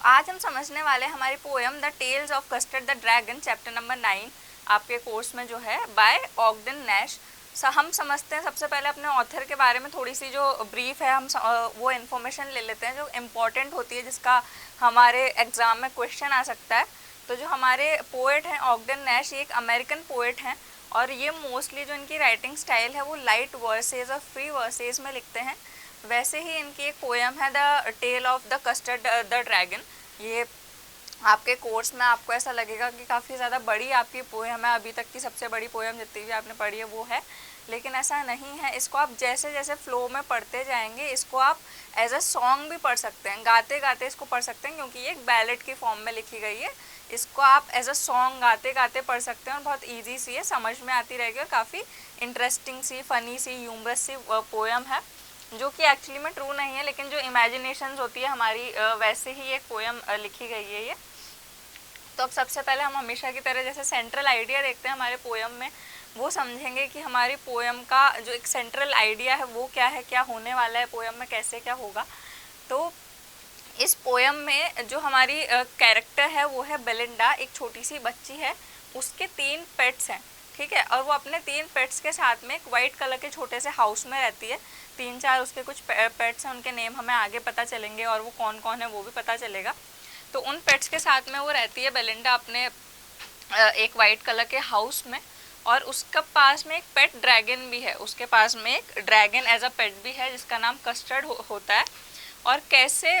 आज हम समझने वाले हैं हमारी poem the tales of custard the dragon, chapter number 9 आपके कोर्स में जो है, बाय ऑगडेन नैश। हम समझते हैं सबसे पहले अपने ऑथर के बारे में थोड़ी सी जो ब्रीफ है, हम वो इन्फॉर्मेशन ले लेते हैं जो इम्पॉर्टेंट होती है, जिसका हमारे एग्जाम में क्वेश्चन आ सकता है। तो जो हमारे पोएट हैं ऑगडेन नैश, ये एक अमेरिकन पोएट हैं और ये मोस्टली जो इनकी राइटिंग स्टाइल है वो लाइट वर्सेज और फ्री वर्सेज में लिखते हैं। वैसे ही इनकी एक पोएम है the tale of the custard the dragon. ये आपके कोर्स में आपको ऐसा लगेगा कि काफ़ी ज़्यादा बड़ी आपकी पोएम है, अभी तक की सबसे बड़ी पोएम जितनी भी आपने पढ़ी है वो है, लेकिन ऐसा नहीं है। इसको आप जैसे जैसे फ्लो में पढ़ते जाएंगे, इसको आप एज अ सॉन्ग भी पढ़ सकते हैं, गाते गाते इसको पढ़ सकते हैं, क्योंकि ये एक बैलेड की फॉर्म में लिखी गई है। इसको आप एज अ सॉन्ग गाते गाते पढ़ सकते हैं और बहुत ईजी सी है, समझ में आती रहेगी और काफ़ी इंटरेस्टिंग सी, फनी सी, ह्यूमरस सी पोएम है, जो कि एक्चुअली में ट्रू नहीं है, लेकिन जो इमेजिनेशंस होती है हमारी, वैसे ही एक पोएम लिखी गई है ये। तो अब सबसे पहले हम हमेशा की तरह जैसे सेंट्रल आइडिया देखते हैं हमारे पोएम में, वो समझेंगे कि हमारी पोएम का जो एक सेंट्रल आइडिया है वो क्या है, क्या होने वाला है पोएम में, कैसे क्या होगा। तो इस पोएम में जो हमारी कैरेक्टर है वो है बेलिंडा, एक छोटी सी बच्ची है, उसके 3 पेट्स हैं, ठीक है, और वो अपने 3 पेट्स के साथ में एक वाइट कलर के छोटे से हाउस में रहती है। 3-4 उसके कुछ पेट्स हैं, उनके नेम हमें आगे पता चलेंगे और वो कौन कौन है वो भी पता चलेगा। तो उन पेट्स के साथ में वो रहती है बेलिंडा अपने एक वाइट कलर के हाउस में, और उसका पास में एक पेट ड्रैगन भी है, उसके पास में एक ड्रैगन एज अ पेट भी है जिसका नाम कस्टर्ड होता है। और कैसे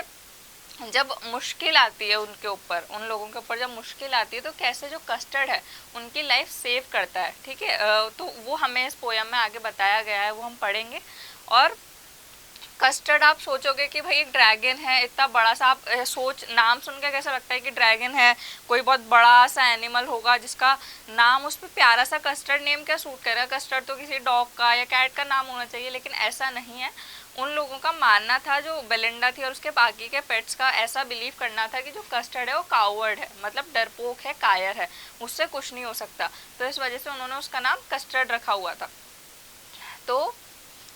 जब मुश्किल आती है उनके ऊपर, उन लोगों के ऊपर जब मुश्किल आती है, तो कैसे जो कस्टर्ड है उनकी लाइफ सेव करता है, ठीक है। तो वो हमें इस पोएम में आगे बताया गया है, वो हम पढ़ेंगे। और कस्टर्ड, आप सोचोगे कि भाई एक ड्रैगन है इतना बड़ा सा, आप नाम सुन के कैसा लगता है कि ड्रैगन है कोई बहुत बड़ा सा एनिमल होगा जिसका नाम, उस पर प्यारा सा कस्टर्ड नेम क्या सूट करेगा, कस्टर्ड तो किसी डॉग का या कैट का नाम होना चाहिए, लेकिन ऐसा नहीं है। उन लोगों का मानना था, जो बेलिंडा थी और उसके बाकी के पेट्स का ऐसा बिलीव करना था कि जो कस्टर्ड है वो कावर्ड है, मतलब डरपोक है, कायर है, उससे कुछ नहीं हो सकता। तो इस वजह से उन्होंने उसका नाम कस्टर्ड रखा हुआ था। तो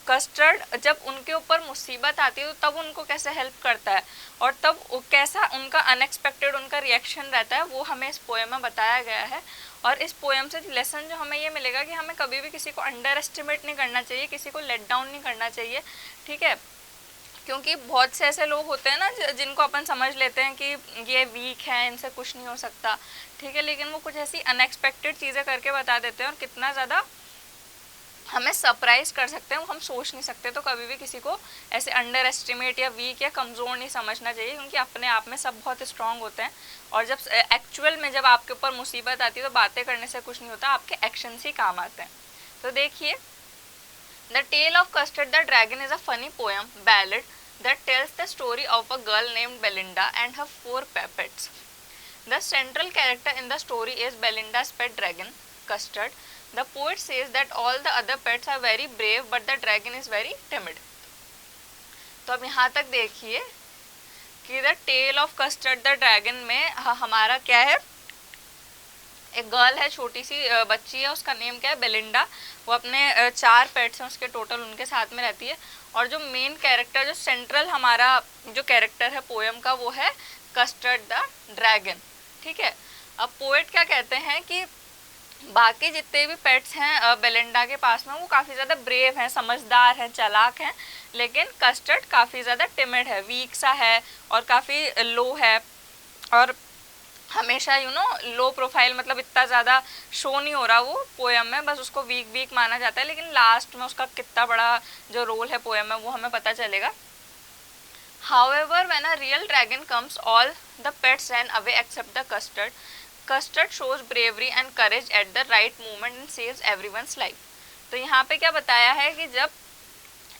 कस्टर्ड जब उनके ऊपर मुसीबत आती है तो तब उनको कैसे हेल्प करता है, और तब कैसा उनका अनएक्सपेक्टेड उनका रिएक्शन रहता है, वो हमें इस पोएम में बताया गया है। और इस पोएम से लेसन जो हमें ये मिलेगा कि हमें कभी भी किसी को अंडर एस्टिमेट नहीं करना चाहिए, किसी को लेट डाउन नहीं करना चाहिए, ठीक है। क्योंकि बहुत से ऐसे लोग होते हैं ना जिनको अपन समझ लेते हैं कि ये वीक है, इनसे कुछ नहीं हो सकता, ठीक है, लेकिन वो कुछ ऐसी अनएक्सपेक्टेड चीज़ें करके बता देते हैं और कितना ज़्यादा हमें सरप्राइज कर सकते हैं, वो हम सोच नहीं सकते। तो कभी भी किसी को ऐसे अंडर एस्टिमेट या वीक या कमज़ोर नहीं समझना चाहिए, क्योंकि अपने आप में सब बहुत स्ट्रांग होते हैं। और जब एक्चुअल में जब आपके ऊपर मुसीबत आती है तो बातें करने से कुछ नहीं होता, आपके एक्शंस ही काम आते हैं। तो देखिए, the tale of custard the dragon is a funny poem ballad that tells the story of a girl named Belinda and her 4 pets. The central character in the story is Belinda's pet dragon, Custard. The poet says that all the other pets are very brave but the dragon is very timid. तो अब यहाँ तक देखिए कि the tale of custard the dragon में हमारा क्या है, एक गर्ल है, छोटी सी बच्ची है, उसका नेम क्या है, बेलिंडा। वो अपने 4 पेट्स हैं उसके टोटल, उनके साथ में रहती है। और जो मेन कैरेक्टर, जो सेंट्रल हमारा जो कैरेक्टर है पोएम का, वो है कस्टर्ड द ड्रैगन, ठीक है। अब पोएट क्या कहते हैं कि बाकी जितने भी पेट्स हैं बेलिंडा के पास में, वो काफ़ी ज़्यादा ब्रेव हैं, समझदार हैं, चालाक हैं, लेकिन कस्टर्ड काफ़ी ज़्यादा टिमिड है, वीक सा है और काफ़ी लो है, और हमेशा लो प्रोफाइल, मतलब इतना ज़्यादा शो नहीं हो रहा वो पोएम में, बस उसको वीक वीक माना जाता है, लेकिन लास्ट में उसका कितना बड़ा जो रोल है पोएम में वो हमें पता चलेगा। However, when a real dragon comes, all the pets ran away except the custard. Custard shows bravery and courage at the right moment and saves everyone's life. तो यहाँ पे क्या बताया है कि जब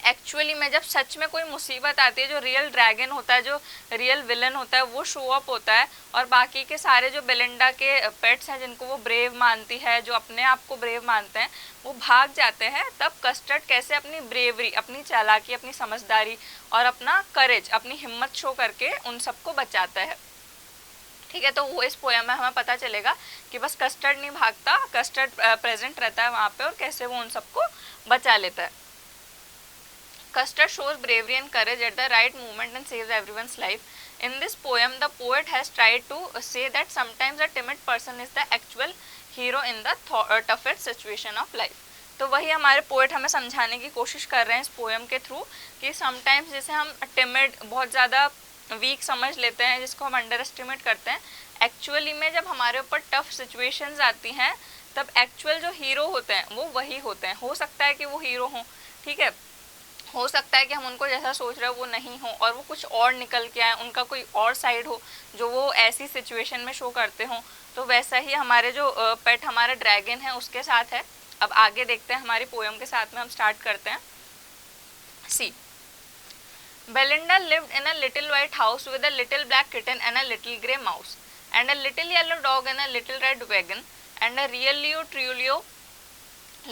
एक्चुअली में जब सच में कोई मुसीबत आती है, जो रियल ड्रैगन होता है, जो रियल विलन होता है, वो शो अप होता है, और बाकी के सारे जो बेलिंडा के पेट्स हैं जिनको वो ब्रेव मानती है, जो अपने आप को ब्रेव मानते हैं, वो भाग जाते हैं। तब कस्टर्ड कैसे अपनी ब्रेवरी, अपनी चालाकी, अपनी समझदारी और अपना करेज, अपनी हिम्मत शो करके उन सबको बचाता है, ठीक है। तो वो इस पोएम में हमें पता चलेगा कि बस कस्टर्ड नहीं भागता, कस्टर्ड प्रेजेंट रहता है वहाँ पे और कैसे वो उन सबको बचा लेता है। Custard shows bravery and courage at the right moment and saves everyone's life. In this poem, the poet has tried to say that sometimes a timid person is the actual hero in the toughest situation of life. तो वही हमारे poet हमें समझाने की कोशिश कर रहे हैं इस पोएम के थ्रू कि समटाइम्स जैसे हम टिमिड बहुत ज़्यादा वीक समझ लेते हैं, जिसको हम अंडर एस्टिमेट करते हैं, एक्चुअली में जब हमारे ऊपर टफ सिचुएशंस आती हैं तब एक्चुअल जो हीरो होते हैं वो वही होते हैं. हो सकता है कि वो हीरो हों, ठीक है, हो सकता है कि हम उनको जैसा सोच रहे हो वो नहीं हो और वो कुछ और निकल के आए, उनका कोई और साइड हो जो वो ऐसी सिचुएशन में शो करते हो. तो वैसा ही हमारे जो पेट हमारा ड्रैगन है उसके साथ है. अब आगे देखते हैं हमारी पोएम के साथ में हम स्टार्ट करते हैं. सी, Belinda lived in a little white house with a little black kitten and a little grey mouse and a little yellow dog and a little red wagon and a really truly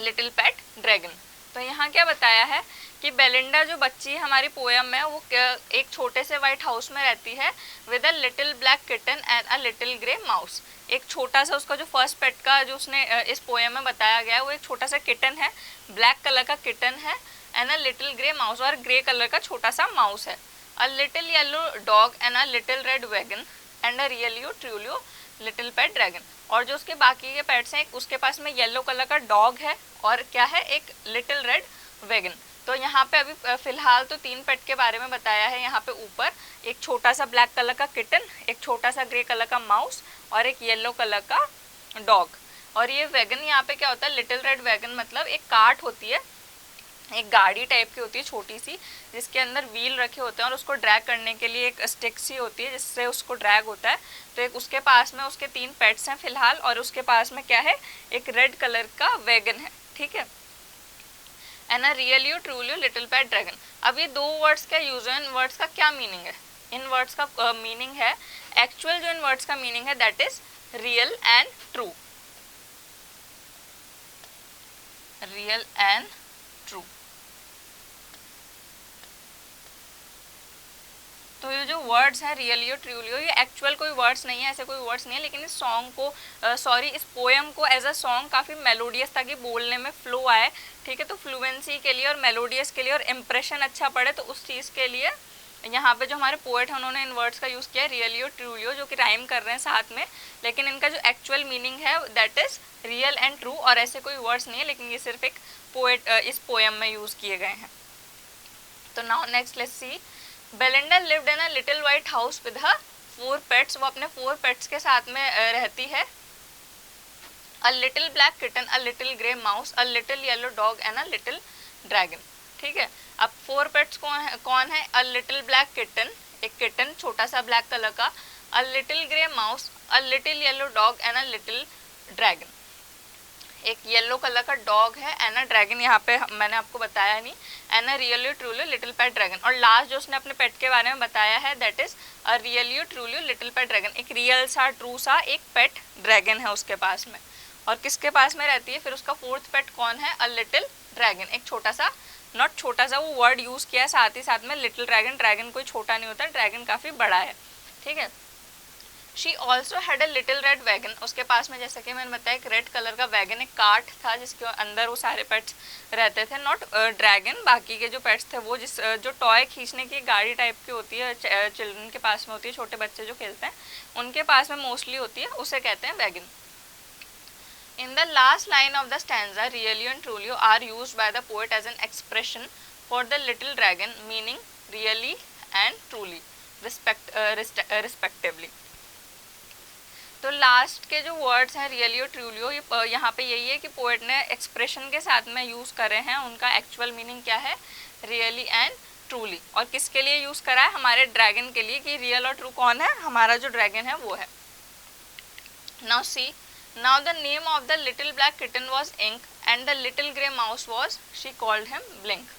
little pet dragon. तो यहाँ क्या बताया है कि Belinda जो बच्ची है हमारी पोएम में वो एक छोटे से वाइट हाउस में रहती है with a little black kitten and a little grey mouse. एक छोटा सा उसका जो फर्स्ट पेट का जो उसने इस पोएम में बताया गया है वो एक छोटा सा किटन है, ब्लैक कलर का किटन है, and a little grey mouse और ग्रे कलर का छोटा सा माउस है. A little yellow dog and a little red wagon and a really truly little pet dragon. और जो उसके बाकी के पेट्स हैं उसके पास में येलो कलर का डॉग है और क्या है, एक लिटिल रेड वैगन. तो यहाँ पे अभी फिलहाल तो 3 पेट के बारे में बताया है. यहाँ पे ऊपर एक छोटा सा ब्लैक कलर का किटन, एक छोटा सा ग्रे कलर का माउस और एक येलो कलर का डॉग. और ये वैगन यहाँ पे क्या होता है, लिटिल रेड वैगन मतलब एक कार्ट होती है, एक गाड़ी टाइप की होती है छोटी सी जिसके अंदर व्हील रखे होते हैं और उसको ड्रैग करने के लिए एक स्टिक सी होती है जिससे उसको ड्रैग होता है. तो एक उसके पास में उसके 3 पेट्स हैं फिलहाल और उसके पास में क्या है, एक रेड कलर का वैगन है, ठीक है. And a really truly little pet dragon. अब ये 2 वर्ड्स का यूज है, इन वर्ड्स का क्या मीनिंग है? इन वर्ड्स का मीनिंग है, एक्चुअल जो इन वर्ड्स का मीनिंग है that is real and true. Real and true. तो ये जो वर्ड्स हैं रियलियो ट्रूलियो ये एक्चुअल कोई वर्ड्स नहीं है, ऐसे कोई वर्ड्स नहीं है, लेकिन इस सॉन्ग को इस पोएम को एज अ सॉन्ग काफ़ी मेलोडियस ताकि बोलने में फ्लो आए, ठीक है. तो फ्लुएंसी के लिए और मेलोडियस के लिए और इम्प्रेशन अच्छा पड़े तो उस चीज़ के लिए यहाँ पे जो हमारे पोएट हैं उन्होंने इन वर्ड्स का यूज़ किया है रियलियो ट्रूलियो, जो कि राइम कर रहे हैं साथ में, लेकिन इनका जो एक्चुअल मीनिंग है that is real and true. और ऐसे कोई वर्ड्स नहीं है, लेकिन ये सिर्फ एक पोएट इस पोएम में यूज़ किए गए हैं. तो now next let's see. Belinda lived in a little white house with her 4 pets. वो अपने 4 पेट्स के साथ में रहती है. A little black kitten, a little grey mouse, a little yellow dog and a little dragon, ठीक है. अब 4 पेट्स कौन है? अ लिटिल ब्लैक किटन, एक किटन छोटा सा ब्लैक कलर का, a little grey mouse, a little yellow dog and a little dragon. एक येलो कलर का डॉग है एंड अ ड्रैगन, यहाँ पे मैंने आपको बताया नहीं, and a really truly little pet dragon. और लास्ट जो उसने अपने पेट के बारे में बताया है that is a really truly little pet dragon. एक रियल सा ट्रू सा एक पेट ड्रैगन है उसके पास में. और किसके पास में रहती है फिर उसका 4th पेट कौन है? अ लिटिल ड्रैगन, एक छोटा सा, नॉट छोटा सा, वो वर्ड यूज किया है साथ ही साथ में लिटिल ड्रैगन. ड्रैगन कोई छोटा नहीं होता, ड्रैगन काफी बड़ा है, ठीक है. She also had a little red wagon. उसके पास में जैसे कि मैंने बताया एक रेड कलर का वैगन, एक कार्ट था जिसके अंदर वो सारे पेट्स रहते थे, नॉट ड्रैगन. बाकी के जो पेट्स थे वो जो टॉय खींचने की गाड़ी टाइप की होती है चिल्ड्रन के पास में होती है, छोटे बच्चे जो खेलते हैं उनके पास में मोस्टली होती है, उसे कहते हैं wagon. In the last line of the stanza, really and truly are used by the poet as an expression for the little dragon, meaning really and truly, respectively. तो लास्ट के जो वर्ड्स हैं really और ट्रूलियो, ये यहाँ पे यही है कि पोएट ने एक्सप्रेशन के साथ में यूज़ करे हैं. उनका एक्चुअल मीनिंग क्या है? Really and truly. और किसके लिए यूज़ करा है? हमारे ड्रैगन के लिए, कि रियल और ट्रू कौन है? हमारा जो ड्रैगन है वो है. Now see, now the name of the little black kitten was Ink and the little grey mouse was, she called him Blink.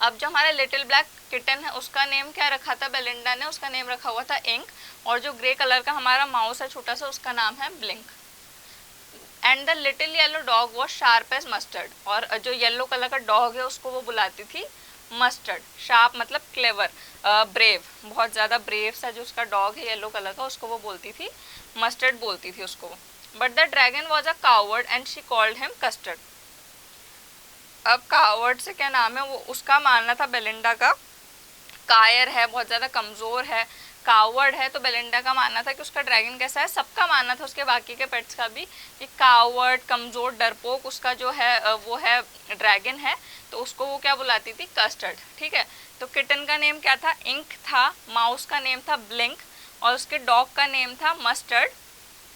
अब जो हमारा लिटिल ब्लैक किटन है उसका नेम क्या रखा था बेलिंडा ने? उसका नेम रखा हुआ था इंक. और जो ग्रे कलर का हमारा माउस है छोटा सा उसका नाम है Blink. And the little yellow dog was sharp as mustard. और जो येलो कलर का डॉग है उसको वो बुलाती थी मस्टर्ड. शार्प मतलब क्लेवर, ब्रेव, बहुत ज़्यादा ब्रेव सा जो उसका डॉग है येलो कलर का उसको वो बोलती थी मस्टर्ड, बोलती थी उसको. But the dragon was a coward and she called him custard. अब कावर्ड से क्या नाम है, वो उसका मानना था बेलिंडा का कायर है, बहुत ज़्यादा कमज़ोर है, कावर्ड है। तो बेलिंडा का मानना था कि उसका ड्रैगन कैसा है, सबका मानना था, उसके बाकी के पेट्स का भी, कि कावर्ड, कमज़ोर, डरपोक उसका जो है वो है ड्रैगन है। तो उसको वो क्या बुलाती थी, कस्टर्ड। ठीक है, तो किटन का नेम क्या था, इंक था, माउस का नेम था ब्लिंक, और उसके डॉग का नेम था मस्टर्ड,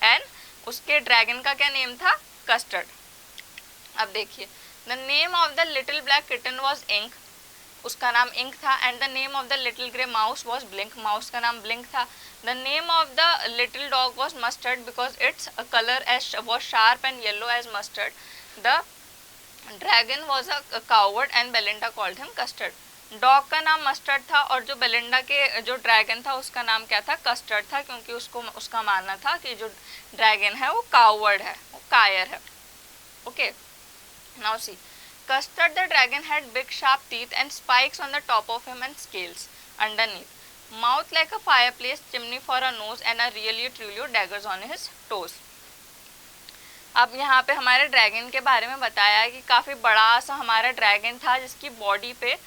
एंड उसके ड्रैगन का क्या नेम था, कस्टर्ड। अब देखिए, the name of the little black kitten was Ink, उसका नाम इंक था, and the name of the little grey mouse was Blink, mouse का नाम ब्लिंक था। The name of the little dog was Mustard because its colour as was sharp and yellow as mustard. The dragon was a coward and Belinda called him Custard. Dog का नाम mustard था और जो Belinda के जो dragon था उसका नाम क्या था, कस्टर्ड था, क्योंकि उसको उसका मानना था कि जो ड्रैगन है वो कावर्ड है, वो कायर है। Okay, now see, Custard the dragon had big sharp teeth and spikes on the top of him and scales underneath. Mouth like a fireplace, chimney for a nose and a really truly daggers on his toes. अब यहाँ पे हमारे dragon के बारे में बताया है कि काफ़ी बड़ा सा हमारा ड्रैगन था, जिसकी बॉडी पे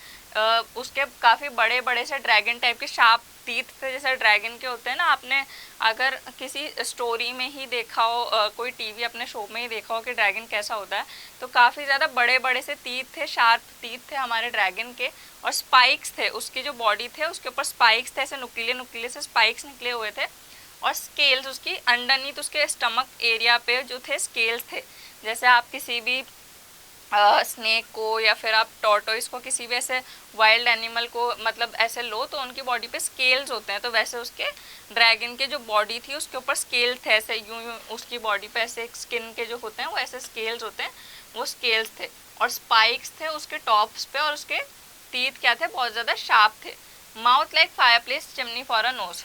उसके काफ़ी बड़े बड़े से ड्रैगन टाइप के शार्प टीथ थे, जैसे ड्रैगन के होते हैं ना। आपने अगर किसी स्टोरी में ही देखा हो, कोई टीवी अपने शो में ही देखा हो कि ड्रैगन कैसा होता है, तो काफ़ी ज़्यादा बड़े बड़े से टीथ थे, शार्प टीथ थे हमारे ड्रैगन के, और स्पाइक्स थे, उसकी जो बॉडी थे उसके ऊपर स्पाइक्स थे, ऐसे नुकीले नुकीले से स्पाइक्स निकले हुए थे, और स्केल्स उसकी अंडरनीथ उसके स्टमक एरिया पे जो थे स्केल्स थे। जैसे आप किसी भी स्नेक को या फिर आप टॉर्टोइस को, किसी भी ऐसे वाइल्ड एनिमल को मतलब ऐसे लो तो उनकी बॉडी पे स्केल्स होते हैं, तो वैसे उसके ड्रैगन के जो बॉडी थी उसके ऊपर स्केल थे, ऐसे यूं यूं उसकी बॉडी पे ऐसे स्किन के जो होते हैं वो ऐसे स्केल्स होते हैं, वो स्केल्स थे, और स्पाइक्स थे उसके टॉप्स पे, और उसके टीथ क्या थे, बहुत ज़्यादा शार्प थे। Mouth like fireplace, chimney for a knows.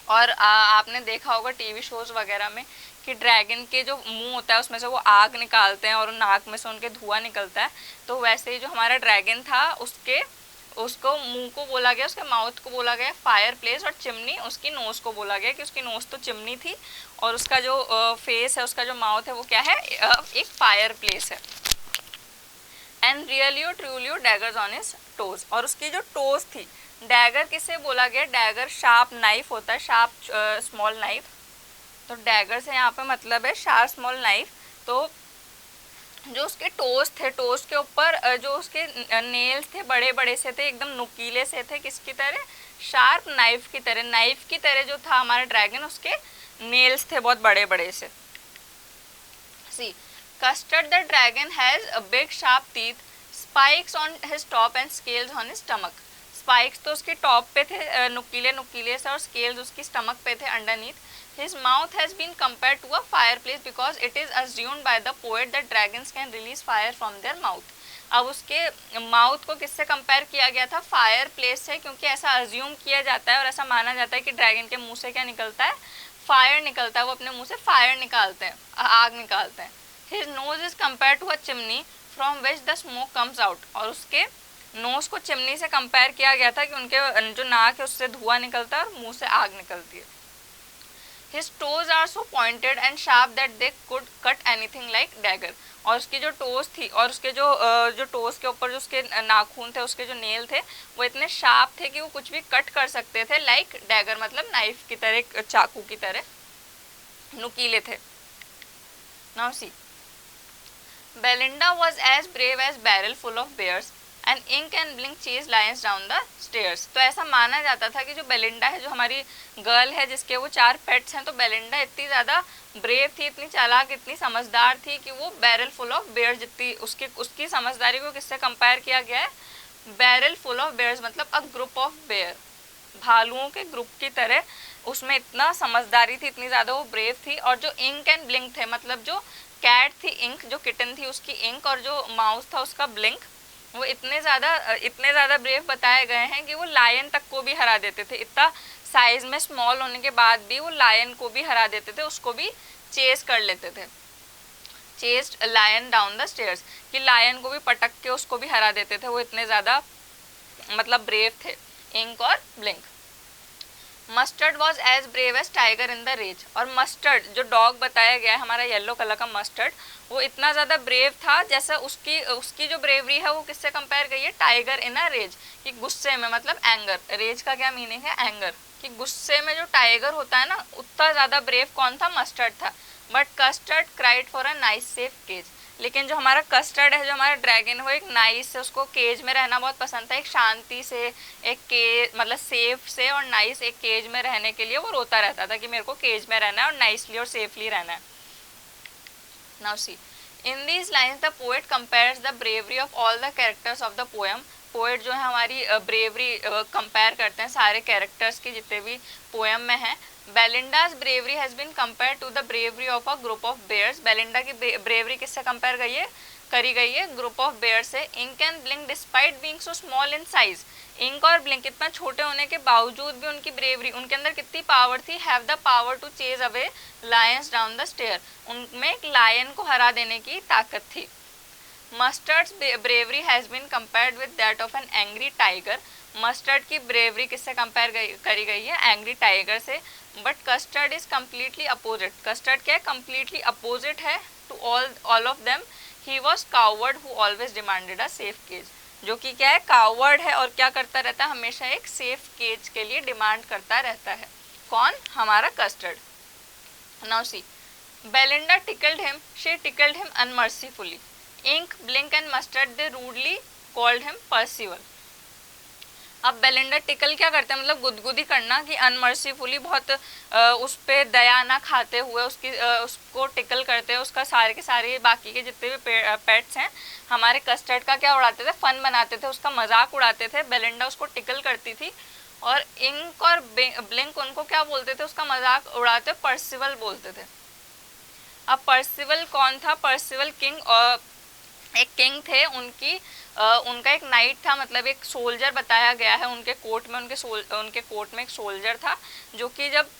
और आपने देखा होगा टीवी शोज वगैरह में कि ड्रैगन के जो मुंह होता है उसमें से वो आग निकालते हैं और नाक में से उनके धुआं निकलता है, तो वैसे ही जो हमारा ड्रैगन था उसको मुंह को बोला गया, उसके माउथ को बोला गया फायर प्लेस, और चिमनी उसकी नोज को बोला गया कि उसकी नोज तो चिमनी थी, और उसका जो फेस है, उसका जो माउथ है वो क्या है, एक फायर प्लेस है। And really truly daggers on his toes, और उसकी जो टोज थी, डैगर किसे बोला गया, डैगर शार्प नाइफ होता है, शार्प स्मॉल नाइफ, तो डैगर से यहाँ पे मतलब है शार्प स्मॉल नाइफ। तो जो उसके टोज थे, टोज के ऊपर जो उसके नेल्स थे बड़े बड़े से थे, एकदम नुकीले से थे, किसकी तरह, शार्प नाइफ की तरह, नाइफ की तरह जो था हमारा ड्रैगन, उसके नेल्स थे बहुत बड़े बड़े से। See, Custard the dragon has a big sharp teeth, spikes on his top and scales on his stomach. Spikes तो उसके टॉप पे थे नुकीले नुकीले से, और स्केल्स उसकी स्टमक पे थे underneath. His mouth has been compared to a fireplace because it is assumed by the poet that dragons can release fire from their mouth. अब उसके माउथ को किससे कंपेयर किया गया था, फायर प्लेस से, क्योंकि ऐसा अज्यूम किया जाता है और ऐसा माना जाता है कि ड्रैगन के मुंह से क्या निकलता है, फायर निकलता है, वो अपने मुंह से फायर निकालते हैं, आग निकालते हैं। His nose is compared to a chimney from which the smoke comes out, और उसके नोज को चिमनी से कंपेयर किया गया था कि उनके जो नाक है उससे धुआं निकलता है और मुंह से आग निकलती है। His toes are so pointed and sharp that they could cut anything like dagger, और उसकी जो टोज थी और उसके जो टोज के ऊपर जो उसके नाखून थे, उसके जो नेल थे, वो इतने शार्प थे कि वो कुछ भी कट कर सकते थे, लाइक डैगर मतलब नाइफ की तरह, चाकू की तरह नुकीले थे। Now see, Belinda was as brave as barrel full of bears and ink and blink chase lions down the stairs. तो ऐसा माना जाता था कि जो बेलिंडा है, जो हमारी गर्ल है जिसके वो 4 पेट्स हैं, तो बेलिंडा इतनी ज़्यादा ब्रेव थी, इतनी चालाक, इतनी समझदार थी कि वो बैरल फुल ऑफ बेयर जितनी उसकी समझदारी को किससे कंपेयर किया गया है, बैरल फुल ऑफ बेयर्स मतलब अ ग्रुप ऑफ बेयर, भालुओं के ग्रुप की तरह उसमें इतना समझदारी थी, इतनी ज़्यादा वो ब्रेव थी। और जो इंक एंड ब्लिंक थे, मतलब जो कैट थी इंक, जो किटन थी उसकी इंक, और जो माउस था उसका ब्लिंक, वो इतने ज़्यादा ब्रेव बताए गए हैं कि वो लायन तक को भी हरा देते थे। इतना साइज में स्मॉल होने के बाद भी वो लायन को भी हरा देते थे, उसको भी चेस कर लेते थे, chased lion down the stairs, कि लायन को भी पटक के उसको भी हरा देते थे, वो इतने ज़्यादा मतलब ब्रेव थे इंक और Blink. Mustard was as brave as tiger in the rage. और मस्टर्ड जो डॉग बताया गया है हमारा येलो कलर का मस्टर्ड, वो इतना ज़्यादा ब्रेव था जैसे उसकी उसकी जो ब्रेवरी है वो किससे कंपेयर गई है, टाइगर इन अ रेज, कि गुस्से में, मतलब एंगर। रेज का क्या मीनिंग है, एंगर, कि गुस्से में जो टाइगर होता है ना उतना ज़्यादा ब्रेव कौन था, मस्टर्ड था। But Custard cried for a nice safe cage. लेकिन जो हमारा कस्टर्ड है, जो हमारा ड्रैगन, वो एक नाइस से, उसको केज में रहना बहुत पसंद था, एक शांति से, एक केज मतलब सेफ से और नाइस एक केज में रहने के लिए वो रोता रहता था कि मेरे को केज में रहना है और नाइसली और सेफली रहना है। Now see, in these lines the poet compares the bravery of all the characters of the poem. Poet जो है हमारी ब्रेवरी कंपेयर करते हैं सारे कैरेक्टर्स की जितने भी पोएम में हैं। Belinda's bravery has been compare to the bravery of a group of bears. Belinda की ब्रेवरी किससे कंपेयर करी गई है, ग्रुप ऑफ बेयर से। Ink and Blink despite being so small in size. Ink और ब्लिंक इतना छोटे होने के बावजूद भी उनकी ब्रेवरी, उनके अंदर कितनी पावर थी, have the power to chase away lions down the stair. उनमें एक लायन को हरा देने की ताकत थी। Mustard's bravery has been compared with that of an angry tiger. Mustard की ब्रेवरी किससे कंपेयर करी गई है, एंग्री टाइगर से। But Custard is completely opposite. Custard क्या है, कम्प्लीटली अपोजिट है to all of them. He was coward who always demanded a safe cage. जो कि क्या है, कावर्ड है और क्या करता रहता है, हमेशा एक सेफ केज के लिए डिमांड करता रहता है। कौन, हमारा Custard. Now see, Belinda tickled him, she tickled him unmercifully. Ink, Blink and Mustard they rudely called him Percival. अब बेलिंडा टिकल क्या करते हैं, मतलब गुदगुदी करना, कि अनमर्सीफुली बहुत उस पर दया ना खाते हुए उसको टिकल करते हैं, उसका सारे के सारे बाकी के जितने भी पेट्स हैं हमारे कस्टर्ड का क्या उड़ाते थे, फन बनाते थे, उसका मजाक उड़ाते थे। बेलिंडा उसको टिकल करती थी और इंक और ब्लिंक उनको क्या बोलते थे, उसका मजाक उड़ाते पर्सिवल बोलते थे। अब पर्सिवल कौन था, पर्सिवल किंग, एक किंग थे, उनका एक नाइट था, मतलब एक सोल्जर बताया गया है उनके कोर्ट में। उनके कोर्ट में एक सोल्जर था जो कि जब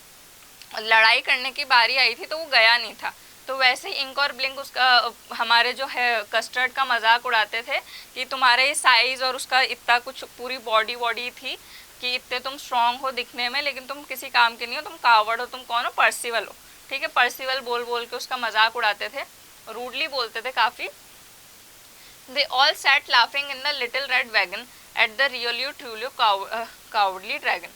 लड़ाई करने की बारी आई थी तो वो गया नहीं था। तो वैसे ही इंक और ब्लिंक उसका हमारे जो है कस्टर्ड का मजाक उड़ाते थे कि तुम्हारे साइज और उसका इतना कुछ पूरी बॉडी थी कि इतने तुम स्ट्रांग हो दिखने में, लेकिन तुम किसी काम के नहीं हो, तुम कावर्ड हो, तुम कौन हो, पर्सिवल हो। ठीक है, पर्सिवल बोल बोल के उसका मजाक उड़ाते थे, रूडली बोलते थे काफ़ी। They all sat laughing in the little red wagon at the really truly cowardly dragon.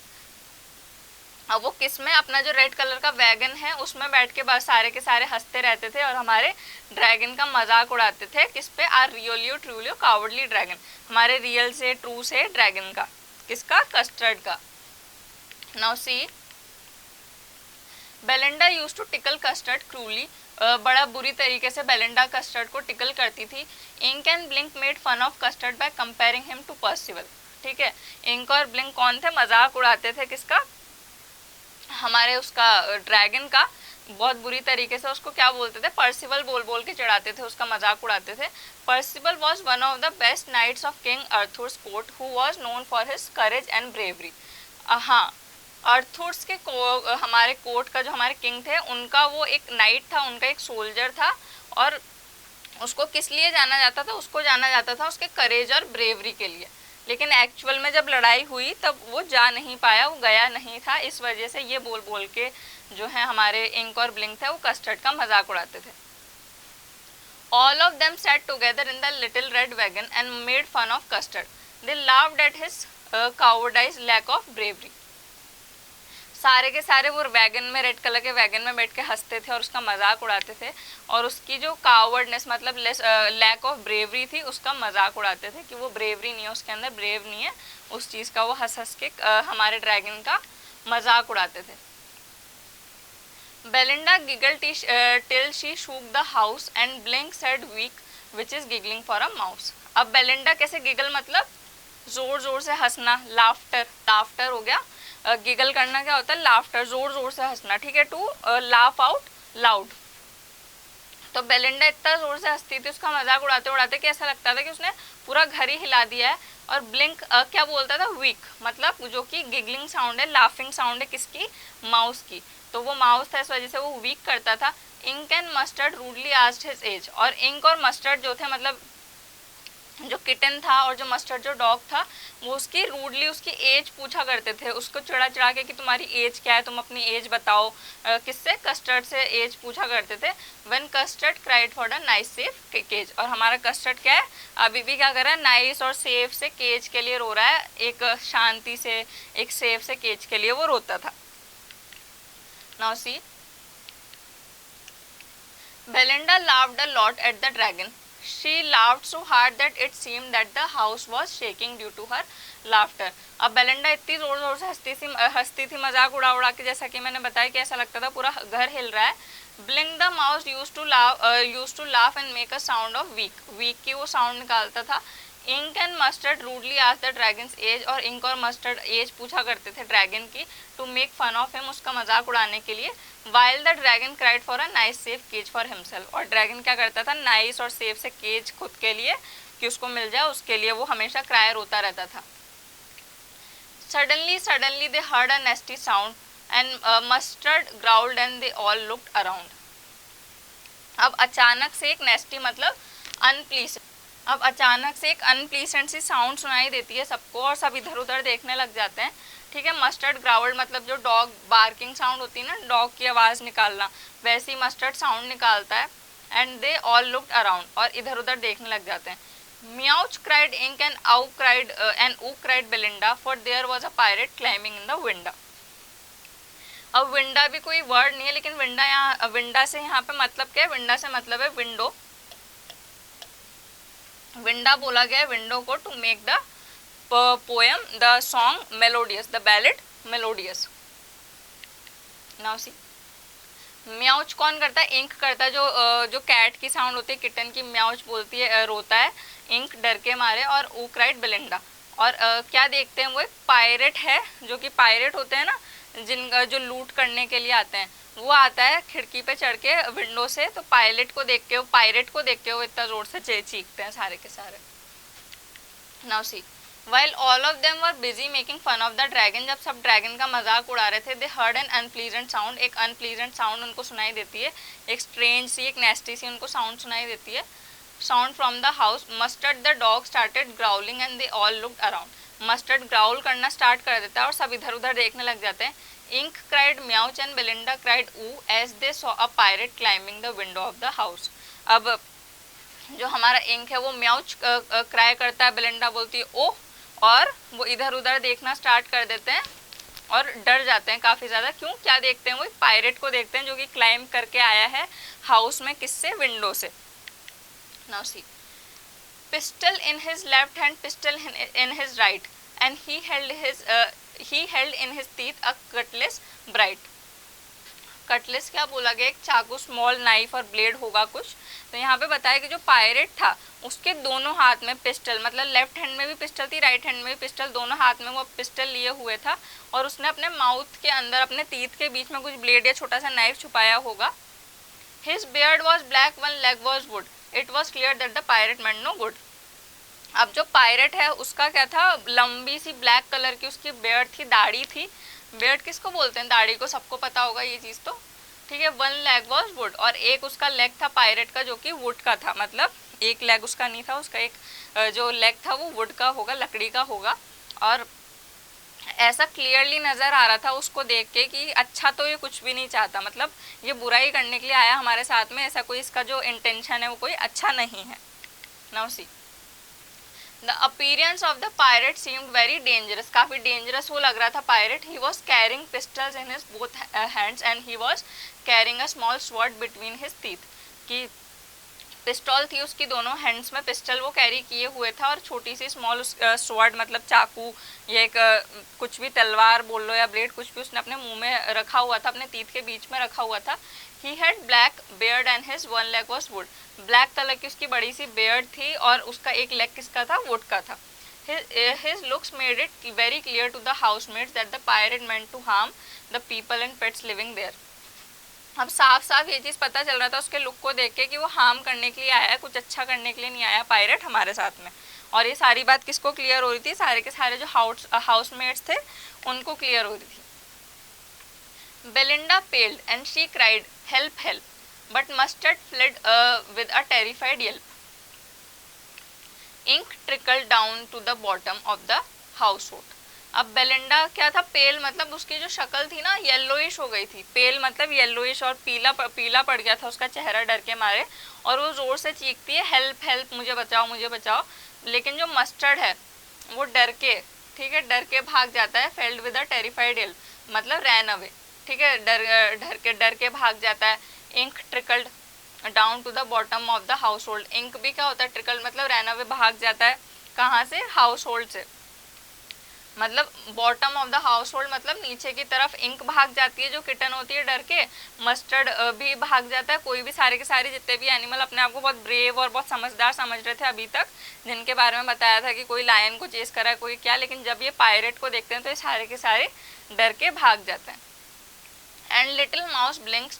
अब वो किस में, अपना जो रेड कलर का वैगन है उसमें बैठ के बस सारे के सारे हंसते रहते थे और हमारे ड्रैगन का मजाक उड़ाते थे। किस पे, are realio trulio cowardly dragon, हमारे रियल से ट्रू से ड्रैगन का, किसका, कस्टर्ड का। Now see, Belinda used to tickle Custard cruelly. बड़ा बुरी तरीके से बेलिंडा कस्टर्ड को टिकल करती थी। Ink and Blink made fun of Custard by comparing him to Percival. ठीक है, इंक और ब्लिंक कौन थे, मजाक उड़ाते थे किसका, हमारे उसका ड्रैगन का। बहुत बुरी तरीके से उसको क्या बोलते थे, पर्सिवल बोल बोल के चढ़ाते थे, उसका मजाक उड़ाते थे। Percival was one of the best knights of King Arthur's court who was known for his courage and bravery. हाँ, अर्थुर्स के हमारे कोर्ट का जो हमारे किंग थे उनका वो एक नाइट था, उनका एक सोल्जर था, और उसको किस लिए जाना जाता था, उसको जाना जाता था उसके करेज और ब्रेवरी के लिए। लेकिन एक्चुअल में जब लड़ाई हुई तब वो जा नहीं पाया, वो गया नहीं था, इस वजह से ये बोल बोल के जो है हमारे इंक और ब्लिंक थे वो कस्टर्ड का मजाक उड़ाते थे। All of them sat together in the little red wagon and made fun of Custard. They laughed at his cowardice lack of bravery. सारे के सारे वो वैगन में, रेड कलर के वैगन में बैठ के हंसते थे और उसका मजाक उड़ाते थे, और उसकी जो कावर्डनेस मतलब लैक ऑफ ब्रेवरी थी उसका मजाक उड़ाते थे कि वो ब्रेवरी नहीं है, उसके अंदर ब्रेव नहीं है उस चीज़ का, वो हंस हंस के हमारे ड्रैगन का मजाक उड़ाते थे। Belinda giggle till she shook the house and Blink said week which is giggling for a mouse. अब बेलिंडा कैसे, गिगल मतलब जोर जोर से हंसना, लाफ्टर हो गया। गिगल करना क्या होता है, लाफ्टर, जोर जोर से हंसना। ठीक है, टू लाफ आउट लाउड। तो बेलिंडा इतना जोर से हंसती थी, उसका मजाक उड़ाते उड़ाते कि ऐसा लगता था कि उसने पूरा घर ही हिला दिया है। और ब्लिंक क्या बोलता था, वीक, मतलब जो कि गिगलिंग साउंड है, लाफिंग साउंड है किसकी, माउस की, तो वो माउस था, इस वजह से वो वीक करता था। Ink and Mustard rudely asked his age. और इंक और मस्टर्ड जो थे, मतलब जो किटन था और जो मस्टर्ड जो डॉग था वो उसकी रूडली उसकी एज पूछा करते थे, उसको चिढ़ा चिढ़ा के कि तुम्हारी एज क्या है, तुम अपनी एज बताओ। किससे? कस्टर्ड से एज पूछा करते थे। When Custard cried for the nice safe cage, और हमारा कस्टर्ड क्या है, अभी भी क्या कर रहा है, नाइस और सेफ से केज के लिए रो रहा है, एक शांति से एक सेफ से केज के लिए वो रोता था। Now see, Belinda laughed a lot at the dragon. She laughed so hard that it seemed that the house was shaking due to her laughter. अब बेलिंडा इतनी जोर जोर से हंसती थी मजाक उड़ा उड़ा के, जैसा कि मैंने बताया कि ऐसा लगता था पूरा घर हिल रहा है। Blink the mouse use to laugh and make a sound of week की वो साउंड निकालता था। इंक एंड मस्टर्ड रूडली आज द ड्रैगन्स एज, और इंक और मस्टर्ड एज पूछा करते थे ड्रैगन की, to make fun of him, उसका मजाक उड़ाने के लिए। While the dragon cried for a nice safe cage for himself, और ड्रैगन क्या करता था, नाइस और सेफ से केज खुद के लिए कि उसको मिल जाए, उसके लिए वो हमेशा क्राई रोता रहता था। Suddenly they heard a nasty sound and Mustard growled and they all looked around. अब अचानक से एक नेस्टी मतलब अनप्लीजेंट, अब अचानक से एक अनप्लीजेंट सी साउंड सुनाई देती है सबको, और सब इधर उधर देखने लग जाते हैं। ठीक है, मस्टर्ड ग्राउल्ड मतलब जो डॉग बार्किंग साउंड होती है ना, डॉग की आवाज़ निकालना, वैसी मस्टर्ड साउंड निकालता है। And they all looked around, और इधर उधर देखने लग जाते हैं। म्याउच क्राइड इंक एंड ऊ cried Belinda, for their was a pirate climbing in the window. अब विंडा भी कोई वर्ड नहीं है, लेकिन विंडा से यहाँ पे मतलब क्या है, विंडा से मतलब है विंडो, विंडा बोला गया है विंडो को, to make the poem the song melodious, the ballad melodious. Now see, meowch कौन करता है, इंक करता है, जो कैट की साउंड होती है, किटन की म्याउच बोलती है, रोता है इंक डर के मारे, और ऊ क्राइड बेलिंडा। और क्या देखते हैं, वो एक पायरेट है, जो कि पायरेट होते हैं ना, जो लूट करने के लिए आते हैं, वो आता है खिड़की पे चढ़ के विंडो से, तो पायरेट को देख के वो इतना जोर से चीखते हैं सारे के सारे। Now see, while all of them were busy making fun of the dragon, जब सब ड्रैगन का मजाक उड़ा रहे थे, they heard an unpleasant sound, एक अनप्लीजेंट साउंड उनको सुनाई देती है, एक स्ट्रेंज सी एक नेस्टी सी उनको साउंड सुनाई देती है। Sound from the house, mustard the dog started growling and they all looked around, mustard growl करना स्टार्ट कर देता है और सब इधर उधर देखने लग जाते हैं। Ink cried meowch and Belinda cried ooh as they saw a pirate climbing the window of the house. अब जो हमारा इंक है वो म्याउच क्राई करता है, बेलिंडा बोलती है ओ, और वो इधर उधर देखना स्टार्ट कर देते हैं और डर जाते हैं काफ़ी ज़्यादा। क्यों, क्या देखते हैं, वो एक पायरेट को देखते हैं जो कि क्लाइंब करके आया है हाउस में, किससे, विंडो से। Now see, pistol in his left hand, pistol in his right, and he held in his teeth a Cutlass bright. Cutlass क्या बोला गया, एक चाकू, स्मॉल नाइफ और ब्लेड होगा कुछ। तो यहाँ पे बताया कि जो पायरेट था उसके दोनों हाथ में पिस्टल, मतलब लेफ्ट हैंड में भी पिस्टल थी, राइट हैंड में भी पिस्टल, दोनों हाथ में वो पिस्टल लिए हुए था, और उसने अपने माउथ के अंदर अपने टीथ के बीच में कुछ ब्लेड या छोटा सा नाइफ छुपाया होगा। His beard was black, one leg was wood, it was clear that the pirate meant no good. अब जो पायरेट है उसका क्या था, लंबी सी ब्लैक कलर की उसकी बियर्ड थी, दाढ़ी थी। बियर्ड किसको बोलते हैं, दाढ़ी को, सबको पता होगा ये चीज़ तो, ठीक है। वन लेग वॉज वुड, और एक उसका लेग था पायरेट का जो कि वुड का था, मतलब एक लेग उसका नहीं था, उसका एक जो लेग था वो वुड का होगा, लकड़ी का होगा। और ऐसा क्लियरली नज़र आ रहा था उसको देख के कि अच्छा तो ये कुछ भी नहीं चाहता, मतलब ये बुराई करने के लिए आया हमारे साथ में, ऐसा कोई इसका जो इंटेंशन है वो कोई अच्छा नहीं है। Now see, the appearance of the pirate seemed very dangerous, काफ़ी डेंजरस वो लग रहा था pirate. He was carrying pistols in his both hands and he was carrying a small sword between his teeth, कि पिस्टल थी उसकी दोनों hands में, पिस्टल वो कैरी किए हुए था, और छोटी सी स्मॉल स्वॉर्ड मतलब चाकू, ये एक कुछ भी तलवार बोल लो या ब्लेड, कुछ भी उसने अपने मुंह में रखा हुआ था, अपने टीथ के बीच में रखा हुआ था। He had black beard and his one leg was would, black colour की उसकी बड़ी सी बियर्ड थी और उसका एक लेग किसका था, वुड का था। His looks made it very clear to the housemates that the pirate meant to harm the people and pets living there. अब साफ साफ ये चीज़ पता चल रहा था उसके लुक को देख के कि वो हार्म करने के लिए आया है, कुछ अच्छा करने के लिए नहीं आया पायरेट हमारे साथ में। और ये सारी बात किसको क्लियर हो रही थी, सारे के सारे जो हाउसमेट्स थे उनको क्लियर हो रही थी। Belinda paled and she cried help help, but Mustard fled with a terrified yelp. Ink trickle down to the bottom of the household. अब बेलिंडा क्या था, पेल मतलब उसकी जो शक्ल थी ना येलोइश हो गई थी, पेल मतलब येलोइश, और पीला पीला पड़ गया था उसका चेहरा डर के मारे, और वो जोर से चीखती है हेल्प हेल्प, मुझे बचाओ मुझे बचाओ। लेकिन जो मस्टर्ड है वो डर के, ठीक है, डर के भाग जाता है, फेल्ड विद अ टेरिफाइड हिल, मतलब रैन अवे, ठीक है, डर के भाग जाता है। Ink trickled down to the bottom of the household, Ink भी क्या होता है, ट्रिकल मतलब रैन अवे, भाग जाता है कहाँ से, हाउस होल्ड से, मतलब bottom of the house hold मतलब नीचे की तरफ इंक भाग जाती है जो किटन होती है डर के, मस्टर्ड भी भाग जाता है, कोई भी सारे के सारे जितने भी एनिमल अपने आप को बहुत ब्रेव और बहुत समझदार समझ रहे थे अभी तक, जिनके बारे में बताया था कि कोई लायन को चेस करा है कोई क्या, लेकिन जब ये पायरेट को देखते हैं तो ये सारे के सारे डर के भाग जाते हैं। And little mouse blink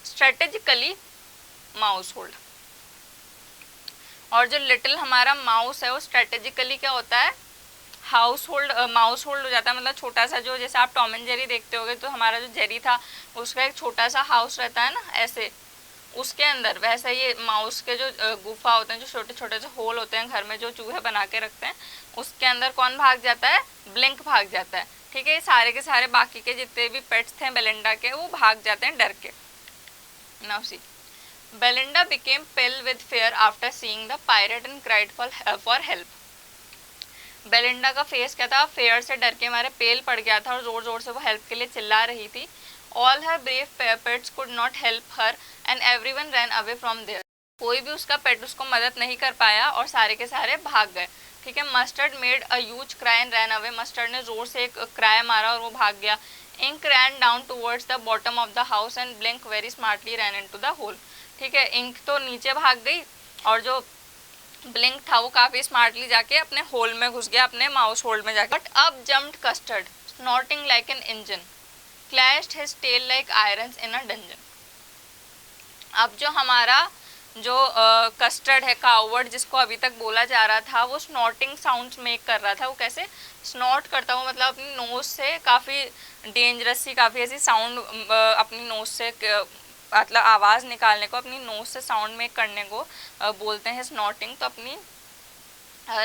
strategically mouse hold, और जो लिटिल हमारा माउस है वो स्ट्रेटेजिकली क्या होता है, हाउस होल्ड माउस होल्ड हो जाता है, मतलब छोटा सा, जो जैसे आप टॉम एंड जेरी देखते होगे तो हमारा जो जेरी था उसका एक छोटा सा हाउस रहता है ना ऐसे, उसके अंदर वैसे ये माउस के जो गुफा होते हैं, जो छोटे छोटे से होल होते हैं घर में जो चूहे बना के रखते हैं, उसके अंदर कौन भाग जाता है, ब्लिंक भाग जाता है, ठीक है। ये सारे के सारे बाकी के जितने भी पेट्स थे बेलिंडा के वो भाग जाते हैं डर के। Now see, Belinda became pale with fear after seeing the pirate and cried for help. Belinda का फेस क्या था, फेयर से डर के मारे पेल पड़ गया था और जोर जोर से वो हेल्प के लिए चिल्ला रही थी। All her brave pets could not help her and everyone ran away from there, कोई भी उसका पेट उसको मदद नहीं कर पाया और सारे के सारे भाग गए, ठीक है। Mustard made a huge cry and ran away, mustard ने जोर से एक क्राई मारा और वो भाग गया। Ink ran down towards the bottom of the house and Blink very smartly ran into the hole, ठीक है। इंक तो नीचे भाग गई और जो ब्लिंक था वो काफी स्मार्टली जाके अपने होल में घुस गया, अपने माउस होल्ड में जाके। बट अब jumped Custard snorting like an engine, clashed his tail like irons in a dungeon. अब जो हमारा जो कस्टर्ड है, कावर्ड जिसको अभी तक बोला जा रहा था, वो स्नॉटिंग साउंड्स मेक कर रहा था। वो कैसे स्नॉट करता हुआ, मतलब अपनी नोज से काफ़ी डेंजरस सी, काफ़ी ऐसी साउंड अपनी नोज से, मतलब आवाज़ निकालने को, अपनी नोज से साउंड मेक करने को बोलते हैं स्नॉटिंग। तो अपनी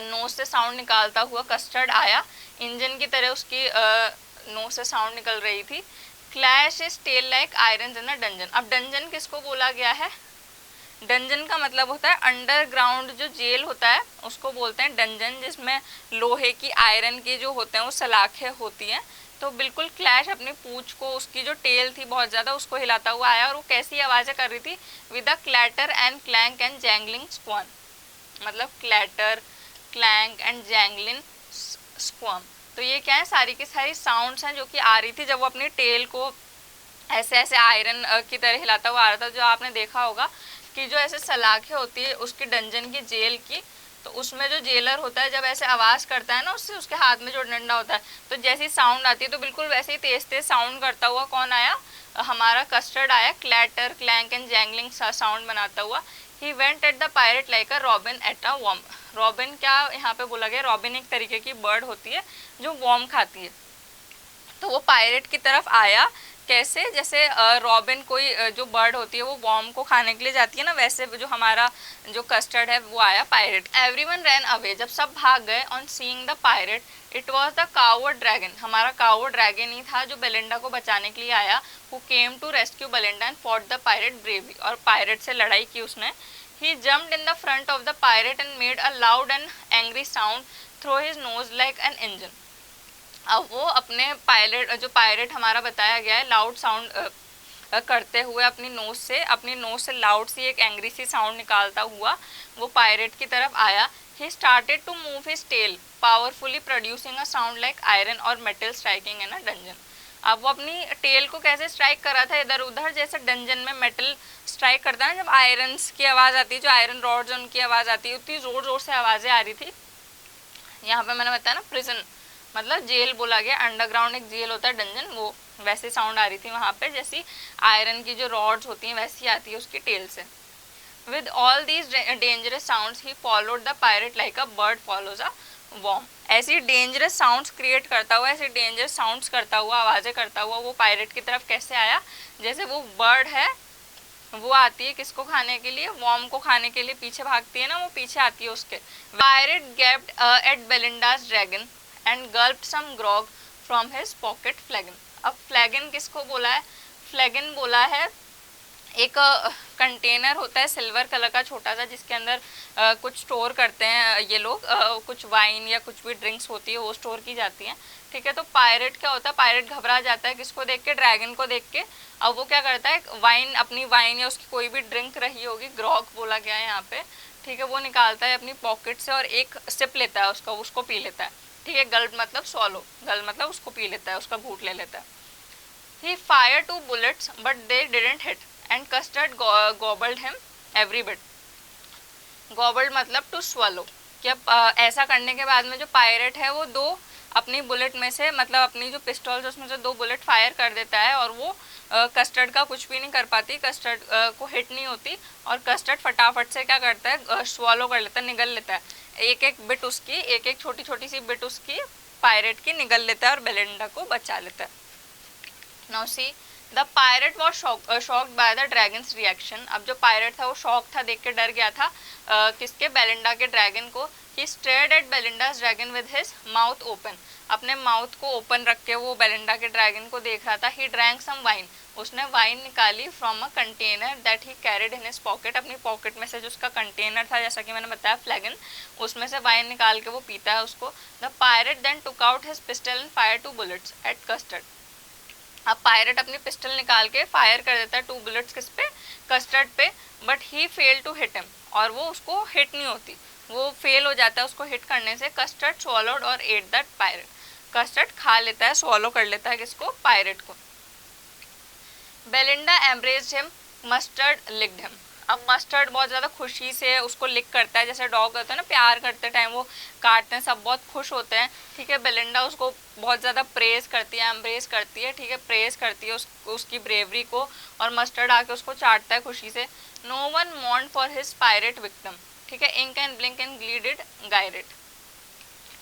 नोज से साउंड निकालता हुआ कस्टर्ड आया, इंजन की तरह उसकी नोज से साउंड निकल रही थी। Clash his tail like iron in a dungeon. अब डंजन किसको बोला गया है, डंजन का मतलब होता है अंडरग्राउंड जो जेल होता है उसको बोलते हैं डंजन, जिसमें लोहे की, आयरन की जो होते हैं वो सलाखें होती हैं। तो बिल्कुल क्लैश अपनी पूंछ को, उसकी जो टेल थी बहुत ज़्यादा, उसको हिलाता हुआ आया और वो कैसी आवाज़ें कर रही थी, with a clatter and clank and jingling Schwann, मतलब क्लैटर, क्लैंक एंड जैंगलिंग स्क्वाम। तो ये क्या है, सारी की सारी साउंड्स हैं जो कि आ रही थी जब वो अपनी टेल को ऐसे ऐसे आयरन की तरह हिलाता हुआ आ रहा था। जो आपने देखा होगा कि जो ऐसे सलाखें होती है उसकी डंजन की, जेल की, तो उसमें जो जेलर होता है जब ऐसे आवाज़ करता है ना, उससे उसके हाथ में जो डंडा होता है, तो जैसी साउंड आती है तो बिल्कुल वैसे ही तेज तेज साउंड करता हुआ कौन आया, हमारा कस्टर्ड आया, clatter, clank and jangling sound बनाता हुआ। He went at the pirate like a robin at a worm. Robin क्या यहाँ पे बोला गया, रॉबिन एक तरीके की बर्ड होती है जो वॉर्म खाती है। तो वो पायरेट की तरफ आया, कैसे, जैसे रॉबिन कोई जो बर्ड होती है वो वॉर्म को खाने के लिए जाती है ना, वैसे जो हमारा जो कस्टर्ड है वो आया पायरेट। एवरीवन रैन अवे, जब सब भाग गए, on seeing the pirate it was the coward dragon, हमारा कावर्ड ड्रैगन ही था जो बेलिंडा को बचाने के लिए आया, who came to rescue Belinda and fought the pirate bravely, और पायरेट से लड़ाई की उसने। He jumped in the front of the pirate and made a loud and angry sound through his nose like an engine. अब वो अपने जो pirate हमारा बताया गया है, लाउड साउंड करते हुए अपनी नोज से लाउड सी एक एंग्री सी साउंड निकालता हुआ वो पायरेट की तरफ आया। He started to move his tail powerfully producing a sound like iron और metal striking in a dungeon. अब वो अपनी टेल को कैसे स्ट्राइक कर रहा था इधर उधर, जैसे डंजन में मेटल स्ट्राइक करता है जब आयरन की आवाज़ आती है, जो आयरन रॉड्स उनकी आवाज़ आती है, उतनी ज़ोर ज़ोर से आवाज़ें आ रही थी। यहाँ पे मैंने बताया ना प्रिजन मतलब जेल बोला गया, अंडरग्राउंड एक जेल होता है डंजन, वो वैसे साउंड आ रही थी वहाँ पे, जैसी आयरन की जो रॉड्स होती हैं वैसी आती है उसकी टेल से। With all these dangerous sounds he followed the pirate like a bird follows a worm. ऐसी डेंजरस साउंड्स क्रिएट करता हुआ, ऐसे डेंजरस साउंड्स करता हुआ, आवाज़ें करता हुआ वो पायरेट की तरफ कैसे आया, जैसे वो बर्ड है वो आती है किसको खाने के लिए, वॉर्म को खाने के लिए पीछे भागती है ना, वो पीछे आती है उसके। Pirate gasped at Belinda's dragon and gulped some grog from his pocket flagon. अब फ्लैगन किसको बोला है, फ्लैगन बोला है एक कंटेनर होता है सिल्वर कलर का छोटा सा, जिसके अंदर कुछ स्टोर करते हैं ये लोग, कुछ वाइन या कुछ भी ड्रिंक्स होती है वो स्टोर की जाती हैं, ठीक है। तो पायरेट क्या होता है, पायरेट घबरा जाता है किसको देख के, ड्रैगन को देख के। अब वो क्या करता है, वाइन, अपनी वाइन या उसकी कोई भी ड्रिंक रही होगी, ग्रॉग बोला गया है यहाँ पे, ठीक है, वो निकालता है अपनी पॉकेट से और एक सिप लेता है उसका, उसको पी लेता है, ठीक है। गल्प मतलब स्वॉलो, गल्प मतलब उसको पी लेता है, उसका घूंट ले लेता है। He fired 2 bullets but they didn't hit and Custard gobbled him every bit. Gobbled मतलब to swallow, कि अब ऐसा करने के बाद में जो पायरेट है वो दो अपनी बुलेट में से, मतलब अपनी जो पिस्टल है उसमें से 2 बुलेट फायर कर देता है और वो कस्टर्ड का कुछ भी नहीं कर पाती, कस्टर्ड को हिट नहीं होती, और कस्टर्ड फटाफट से क्या करता है, स्वॉलो कर लेता है, निगल लेता है, एक एक बिट उसकी, एक एक छोटी छोटी सी बिट उसकी पायरेट की निगल लेता है और बेलिंडा को बचा लेता है। Now see, the pirate was shocked by the dragon's reaction. अब जो पायरेट था वो शॉक था, देख के डर गया था किसके, बेलिंडा के ड्रैगन को। He stared at Belinda's dragon with his mouth open. अपने माउथ को ओपन रख के वो बेलिंडा के ड्रैगन को देख रहा था। He drank some wine. उसने वाइन निकाली from a container that he carried in his pocket. अपनी पॉकेट में से जो उसका कंटेनर था, जैसा कि मैंने बताया फ्लैगन, उसमें से वाइन निकाल के वो पीता है उसको। The pirate then took out his pistol and fired 2 bullets at Custard. अब पायरेट अपनी पिस्टल निकाल के फायर कर देता है 2 बुलेट्स किस पे, कस्टर्ड पे, but he fail to hit him, और वो उसको हिट नहीं होती, वो फेल हो जाता है उसको हिट करने से। कस्टर्ड स्वॉलोड और एट दैट पायरेट, कस्टर्ड खा लेता है, स्वॉलो कर लेता है किसको, पायरेट को। Belinda embraced him, mustard licked him. अब मस्टर्ड बहुत ज़्यादा खुशी से उसको लिक करता है, जैसे डॉग होता है ना, प्यार करते टाइम वो काटते हैं, सब बहुत खुश होते हैं, ठीक है। बेलिंडा उसको बहुत ज़्यादा प्रेज करती है, एम्ब्रेस करती है, ठीक है, प्रेज करती है उसकी ब्रेवरी को, और मस्टर्ड आके उसको चाटता है खुशी से। No one mourn for his pirate victim, ठीक है। Ink and Blink and glided gyrate,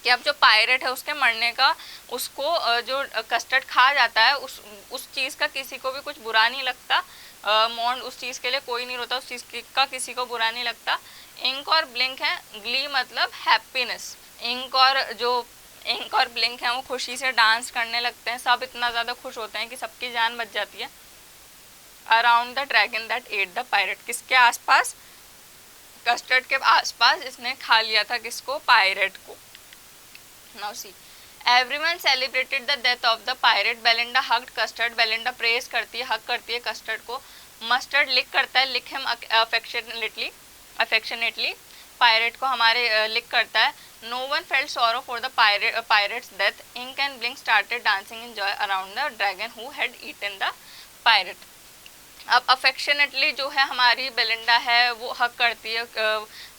कि अब जो पायरेट है उसके मरने का, उसको जो कस्टर्ड खा जाता है, उस चीज़ का किसी को भी कुछ बुरा नहीं लगता, मॉन्ड उस चीज़ के लिए कोई नहीं रोता, उस चीज़ का किसी को बुरा नहीं लगता। इंक और ब्लिंक है, ग्ली मतलब हैप्पीनेस, इंक और ब्लिंक है वो खुशी से डांस करने लगते हैं, सब इतना ज़्यादा खुश होते हैं कि सबकी जान बच जाती है। Around the dragon that at the pirate, किसके आसपास, कस्टर्ड के आसपास, इसने खा लिया था किसको, पायरेट को। Now see, everyone celebrated the death of the pirate. Belinda hugged Custard. Belinda praise करती है, hug करती है कस्टर्ड को। मस्टर्ड लिक करता है, lick him affectionately. पायरेट को हमारे लिक करता है। No one felt sorrow for the pirate's death. Ink and Blink started dancing in joy around the dragon who had eaten the pirate. अब अफेक्शनेटली जो है हमारी बेलिंडा है वो हक करती है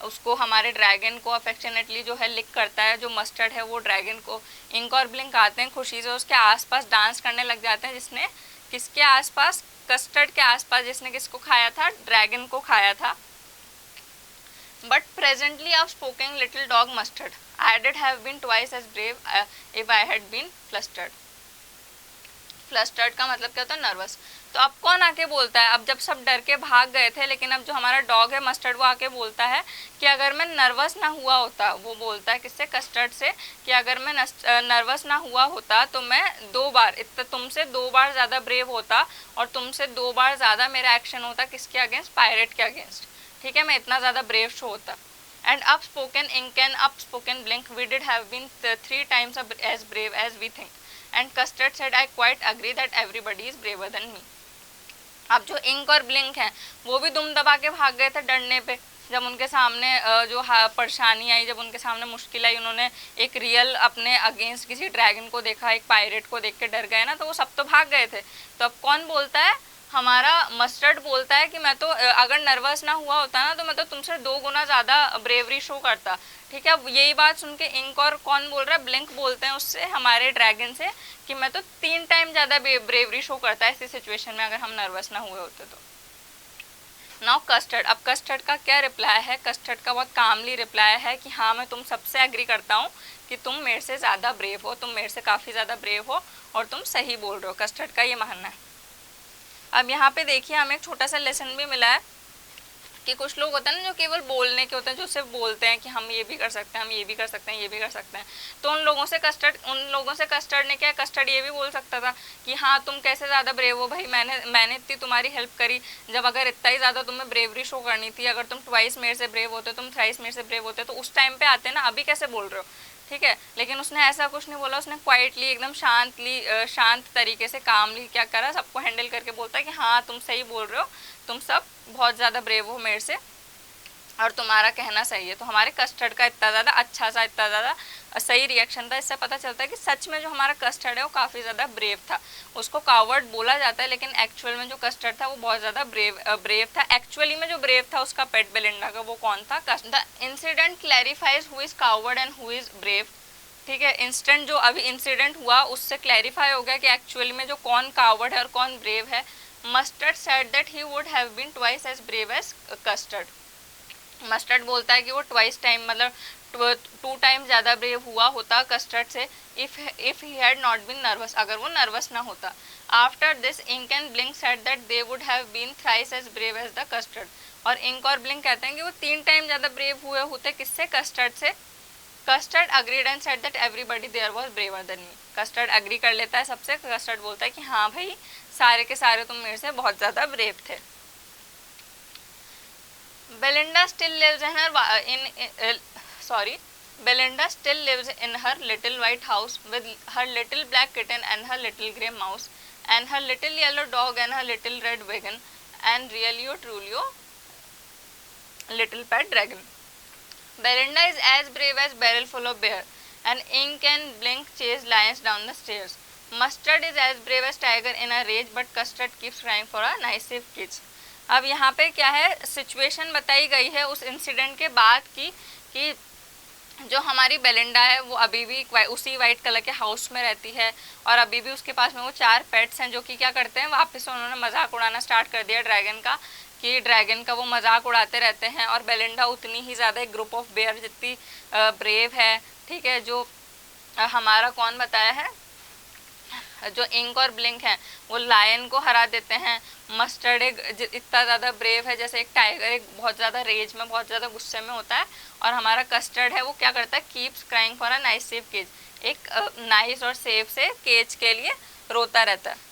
उसको, हमारे ड्रैगन को अफेक्शनेटली जो है लिक करता है जो मस्टर्ड है वो ड्रैगन को। इंक और ब्लिंक आते हैं खुशी से उसके आसपास डांस करने लग जाते हैं, जिसने किसके आसपास, कस्टर्ड के आसपास, जिसने किसको खाया था, ड्रैगन को खाया था। बट प्रेजेंटली अब spoking little dog Mustard, I did have been twice as brave if I had been flustered. Flustered का मतलब क्या होता है, नर्वस। तो अब कौन आके बोलता है, अब जब सब डर के भाग गए थे, लेकिन अब जो हमारा डॉग है मस्टर्ड वो आके बोलता है कि अगर मैं नर्वस ना हुआ होता, वो बोलता है किससे, कस्टर्ड से, कि अगर मैं नर्वस ना हुआ होता तो मैं 2 बार तुमसे 2 बार ज़्यादा ब्रेव होता और तुमसे 2 बार ज़्यादा मेरा एक्शन होता किसके अगेंस्ट, पायरेट के अगेंस्ट, ठीक है, मैं इतना ज़्यादा ब्रेव शो होता। And up spoken Ink and up spoken Blink, we did have been 3 times as brave as we think. And Custard said, I quite agree that everybody is braver than me. अब जो ink और blink हैं वो भी दुम दबा के भाग गए थे डरने पे, जब उनके सामने जो परेशानी आई, जब उनके सामने मुश्किल आई, उन्होंने एक रियल अपने अगेंस्ट किसी ड्रैगन को देखा, एक पायरेट को देख के डर गए ना, तो वो सब तो भाग गए थे। तो अब कौन बोलता है, हमारा मस्टर्ड बोलता है कि मैं तो अगर नर्वस ना हुआ होता ना तो मैं तो तुमसे 2 गुना ज़्यादा ब्रेवरी शो करता, ठीक है। अब यही बात सुन के इंक और कौन बोल रहा है, ब्लिंक बोलते हैं उससे, हमारे ड्रैगन से, कि मैं तो 3 टाइम ज़्यादा ब्रेवरी शो करता है ऐसी सिचुएशन में अगर हम नर्वस ना हुए होते तो। नाउ कस्टर्ड, अब कस्टर्ड का क्या रिप्लाई है, कस्टर्ड का बहुत कामली रिप्लाई है कि हाँ मैं तुम सबसे एग्री करता हूँ कि तुम मेरे से ज़्यादा ब्रेव हो, तुम मेरे से काफ़ी ज़्यादा ब्रेव हो और तुम सही बोल रहे हो, कस्टर्ड का ये मानना है। अब यहाँ पे देखिए हमें एक छोटा सा लेसन भी मिला है कि कुछ लोग होते हैं ना जो केवल बोलने के होते हैं, जो सिर्फ बोलते हैं कि हम ये भी कर सकते हैं, हम ये भी कर सकते हैं, ये भी कर सकते हैं। तो उन लोगों से कस्टर्ड ने क्या, कस्टर्ड ये भी बोल सकता था कि हाँ तुम कैसे ज़्यादा ब्रेव हो भाई, मैंने इतनी तुम्हारी हेल्प करी, जब अगर इतना ही ज़्यादा तुम्हें ब्रेवरी शो करनी थी, अगर तुम ट्वाइस मेरे से ब्रेव होते, तुम थ्राइस मेरे से ब्रेव होते, तो उस टाइम पे आते ना, अभी कैसे बोल रहे हो, ठीक है। लेकिन उसने ऐसा कुछ नहीं बोला, उसने क्वाइटली एकदम शांत तरीके से कामली क्या करा, सबको हैंडल करके बोलता है कि हाँ तुम सही बोल रहे हो, तुम सब बहुत ज़्यादा ब्रेव हो मेरे से और तुम्हारा कहना सही है। तो हमारे कस्टर्ड का इतना ज़्यादा अच्छा सा, इतना ज़्यादा सही रिएक्शन था। इससे पता चलता है कि सच में जो हमारा कस्टर्ड है वो काफ़ी ज़्यादा ब्रेव था। उसको कावर्ड बोला जाता है लेकिन एक्चुअल में जो कस्टर्ड था वो बहुत ज़्यादा ब्रेव था। एक्चुअली में जो ब्रेव था उसका पेट बेलिंडा का, वो कौन था? The incident clarifies who is coward and who is brave. ठीक है, इंस्टेंट जो अभी इंसिडेंट हुआ उससे क्लैरिफाई हो गया कि एक्चुअली में जो कौन कावर्ड है और कौन ब्रेव है। Mustard said that he would have been twice as brave as Custard. Mustard बोलता है कि वो ट्वाइस टाइम मतलब 2 टाइम ज़्यादा ब्रेव हुआ होता कस्टर्ड से if he had not been nervous, अगर वो नर्वस ना होता। After this Ink and Blink said that they would have been thrice as brave as the Custard. और इंक और ब्लिंक कहते हैं कि वो 3 टाइम ज़्यादा ब्रेव हुए होते, किससे? कस्टर्ड से। Custard agreed and said that everybody there was braver than me. Custard agree कर लेता है सबसे। कस्टर्ड बोलता है कि हाँ भाई सारे के सारे तुम मेरे से बहुत ज़्यादा ब्रेव थे। Belinda still lives in Belinda still lives in her little white house with her little black kitten and her little grey mouse and her little yellow dog and her little red wagon and really truly little pet dragon. Belinda is as brave as barrel full of bear and Ink and Blink chase lions down the stairs. Mustard is as brave as tiger in a rage but Custard keeps crying for a nice safe kids. अब यहाँ पे क्या है, situation बताई गई है उस incident के बाद की कि जो हमारी बेलिंडा है वो अभी भी उसी वाइट कलर के हाउस में रहती है और अभी भी उसके पास में वो 4 पेट्स हैं जो कि क्या करते हैं, वापस से उन्होंने मजाक उड़ाना स्टार्ट कर दिया ड्रैगन का, कि ड्रैगन का वो मजाक उड़ाते रहते हैं। और बेलिंडा उतनी ही ज़्यादा एक ग्रुप ऑफ बेयर जितनी ब्रेव है, ठीक है। जो हमारा कौन बताया है, जो इंक और ब्लिंक हैं वो लायन को हरा देते हैं। मस्टर्ड एक इतना ज़्यादा ब्रेव है जैसे एक टाइगर, एक बहुत ज़्यादा रेज में, बहुत ज़्यादा गुस्से में होता है। और हमारा कस्टर्ड है वो क्या करता है, keeps crying for a nice safe cage, एक नाइस और सेफ से केज के लिए रोता रहता है।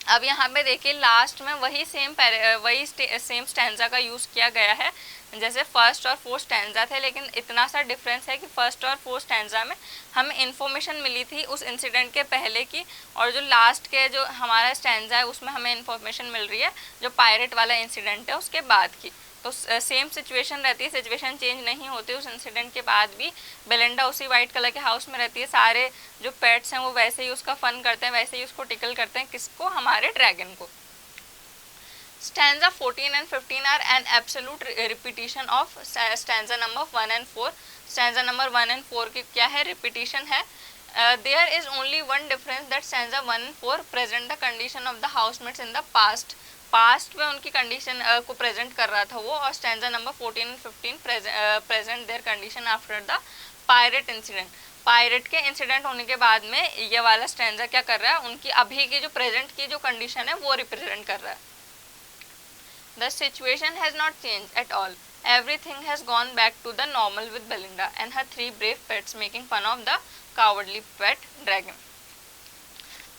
अब यहाँ पे देखिए लास्ट में वही सेम स्टैंजा का यूज़ किया गया है जैसे फर्स्ट और फोर्थ स्टैंजा थे, लेकिन इतना सा डिफरेंस है कि फर्स्ट और फोर्थ स्टैंजा में हमें इन्फॉर्मेशन मिली थी उस इंसिडेंट के पहले की, और जो लास्ट के जो हमारा स्टैंजा है उसमें हमें इन्फॉर्मेशन मिल रही है जो पायरेट वाला इंसिडेंट है उसके बाद की। तो सेम सिचुएशन रहती है, सिचुएशन चेंज नहीं होती उस इंसिडेंट के बाद भी। बेलिंडा उसी वाइट कलर के हाउस में रहती है, सारे जो पेट्स हैं वो वैसे ही उसका फन करते हैं, वैसे ही उसको टिकल करते हैं, किसको? हमारे ड्रैगन को। Stanza 14 and 15 are an absolute repetition of stanza number 1 and 4. Stanza number 1 and 4 की क्या है? repetition है। There is only one difference that stanza 1 and 4 present the condition of the housemates in the past. Past में उनकी condition को present कर रहा था वो, और stanza number 14 and 15 present there condition after the pirate incident. Pirate के incident होने के बाद में ये वाला स्टैंजा क्या कर रहा है, उनकी अभी की जो प्रेजेंट की जो कंडीशन है वो रिप्रेजेंट कर रहा है। The situation has not changed at all. Everything has gone back to the normal with Belinda and her 3 brave pets making fun of the cowardly pet dragon.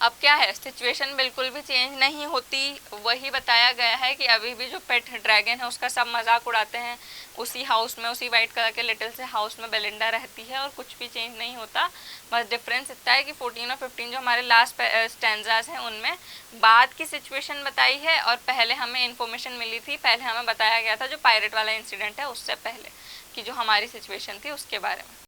अब क्या है, सिचुएशन बिल्कुल भी चेंज नहीं होती, वही बताया गया है कि अभी भी जो पेट ड्रैगन है उसका सब मजाक उड़ाते हैं उसी हाउस में, उसी वाइट कलर के लिटिल से हाउस में बेलिंडा रहती है और कुछ भी चेंज नहीं होता। बस डिफरेंस इतना है कि 14 और 15 जो हमारे लास्ट स्टैंजास हैं उनमें बाद की सिचुएशन बताई है और पहले हमें इन्फॉर्मेशन मिली थी, पहले हमें बताया गया था जो पायरेट वाला इंसिडेंट है उससे पहले की जो हमारी सिचुएशन थी उसके बारे में।